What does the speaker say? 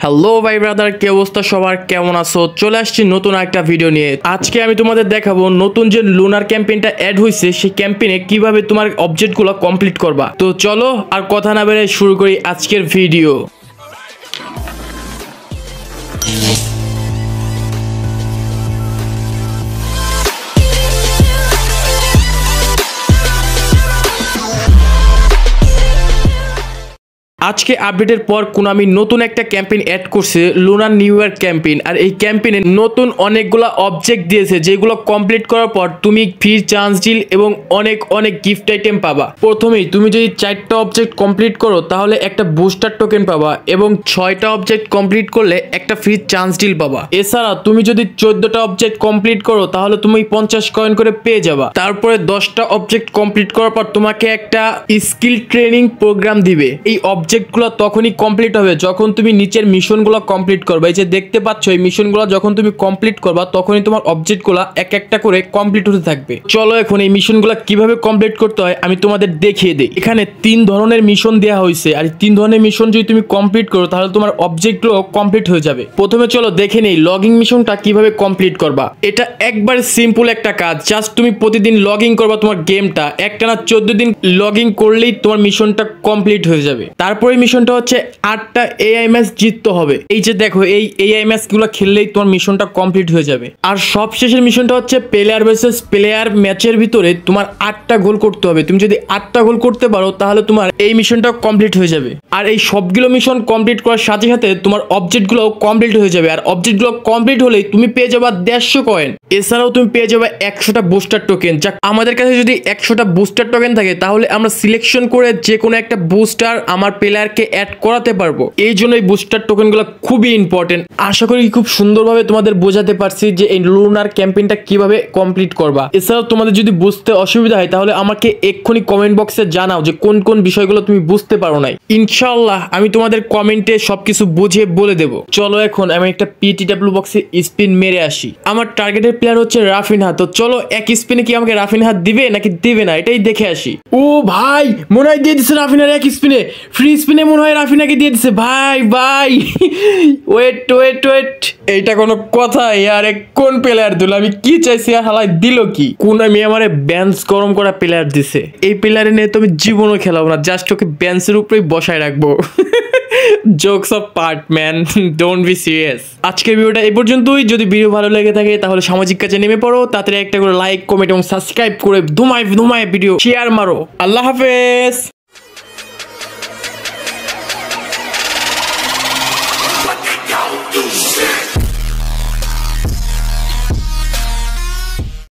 Hello ভাই brother, কি অবস্থা সবার, কেমন আছো? চলে আসছি নতুন একটা ভিডিও নিয়ে। আজকে আমি তোমাদের দেখাবো নতুন যে লুনার ক্যাম্পেইনটা অ্যাড হয়েছে, সেই ক্যাম্পেইনে কিভাবে তোমার অবজেক্টগুলো কমপ্লিট করবা। তো চলো আর কথা না বেড়ে শুরু করি আজকের ভিডিও। আজকে আপডেটের পর কোনামি নতুন একটা ক্যাম্পেইন অ্যাড করছে, লুনার নিউ ইয়ার ক্যাম্পেইন। আর এই ক্যাম্পেইনে নতুন অনেকগুলো অবজেক্ট দিয়েছে, যেগুলো কমপ্লিট করার পর তুমি ফ্রি চান্স ডিল এবং অনেক গিফট আইটেম পাবা। প্রথমেই তুমি যদি 4টা অবজেক্ট কমপ্লিট করো তাহলে একটা বুস্টার টোকেন পাবা, এবং 6টা অবজেক্ট কমপ্লিট করলে একটা ফ্রি চান্স ডিল পাবা। এছাড়া তুমি যদি 14টা অবজেক্ট কমপ্লিট করো তাহলে তুমি 50 কয়েন করে পেয়ে যাবা। তারপরে 10টা অবজেক্ট কমপ্লিট করার পর তোমাকে একটা স্কিল ট্রেনিং প্রোগ্রাম দিবে। এই অবজেক্টগুলো তখনই কমপ্লিট হবে যখন তুমি নিচের মিশনগুলো কমপ্লিট করবে। এই যে দেখতে পাচ্ছ, এই মিশনগুলো যখন তুমি কমপ্লিট করবা তখনই তোমার অবজেক্টগুলো এক একটা করে কমপ্লিট হতে থাকবে। চলো এখন এই মিশনগুলো কিভাবে কমপ্লিট করতে হয় আমি তোমাদের দেখিয়ে দিই। এখানে 3 ধরনের মিশন দেওয়া হয়েছে, আর 3 ধরনের মিশন যদি তুমি কমপ্লিট করো তাহলে তোমার অবজেক্টগুলো কমপ্লিট হয়ে যাবে। প্রথমে চলো দেখে নেই লগইন মিশনটা কিভাবে কমপ্লিট করবা। এটা একবার সিম্পল একটা কাজ, জাস্ট তুমি প্রতিদিন লগইন করবা তোমার গেমটা। একটানা 14 দিন লগইন করলেই তোমার মিশনটা কমপ্লিট হয়ে যাবে। তারপরে মিশনটা হচ্ছে 8টা এআই ম্যাচ জিততে হবে। এই যে দেখো, এই এআই ম্যাচ গুলো খেললেই তোমার মিশনটা কমপ্লিট হয়ে যাবে। আর সবশেষের মিশনটা হচ্ছে প্লেয়ার ভার্সেস প্লেয়ার ম্যাচের ভিতরে তোমার 8টা গোল করতে হবে। তুমি যদি 8টা গোল করতে পারো তাহলে তোমার এই মিশনটা কমপ্লিট হয়ে যাবে। আর এই সবগুলো মিশন কমপ্লিট করার সাথে সাথে তোমার অবজেক্টগুলো কমপ্লিট হয়ে যাবে। আর অবজেক্টগুলো কমপ্লিট হলেই তুমি পেয়ে যাবে 150 কয়েন। এছাড়াও তুমি পেয়ে যাবে 100টা বুস্টার টোকেন। যাক, আমাদের কাছে যদি 100টা বুস্টার টোকেন থাকে তাহলে আমরা সিলেকশন করে যে কোনো একটা বুস্টার আমার প্লেয়ারকে অ্যাড করাতে পারবো। এই জন্য এই বুস্টার টোকেনগুলো খুবই ইম্পর্টেন্ট। আশা করি খুব সুন্দরভাবে তোমাদের বোঝাতে পারছি যে এই লুনার ক্যাম্পেইনটা কিভাবে কমপ্লিট করবা। এছাড়াও তোমাদের যদি বুঝতে অসুবিধা হয় তাহলে আমাকে এক্ষুনি কমেন্ট বক্সে জানাও যে কোন কোন বিষয়গুলো তুমি বুঝতে পারো নাই। ইনশাআল্লাহ আমি তোমাদের কমেন্টে সবকিছু বুঝিয়ে বলে দেবো। চলো এখন আমি একটা পিটিডব্লিউ বক্সে স্পিন মেরে আসি। আমার টার্গেটের প্লেয়ার হচ্ছে রাফিনহা। তো চলো এক স্পিনে কি আমাকে রাফিনহা দিবে নাকি দিবে না এটাই দেখে আসি। ও ভাই, মনে হয় দিয়ে দিচ্ছে রাফিনহার এক স্পিনে। ফ্রি স্পিনে মনে হয় রাফিনাকে দিয়ে দিচ্ছে। ভাই ওয়েট, এইটা কোনো কথা? আরে কোন প্লেয়ার দিল? আমি কি চাইছি আর হালাই দিল কি? কোন আমি আমারে বেঞ্চ গরম করা প্লেয়ার দিছে। এই প্লেয়ারে নিয়ে তো আমি জীবনও খেলাবো না, জাস্ট ওকে বেঞ্চের উপরেই বসায় রাখবো। Jokes of part man, don't be serious. আজকের ভিডিওটা এই পর্যন্তই। যদি ভিডিও ভালো লেগে থাকে তাহলে সামাজিক কাজে নেমে পড়ো, তাড়াতাড়ি একটা করে লাইক, কমেন্ট এবং সাবস্ক্রাইব করে ধুমায় ভিডিও শেয়ার মারো। আল্লাহ হাফেজ।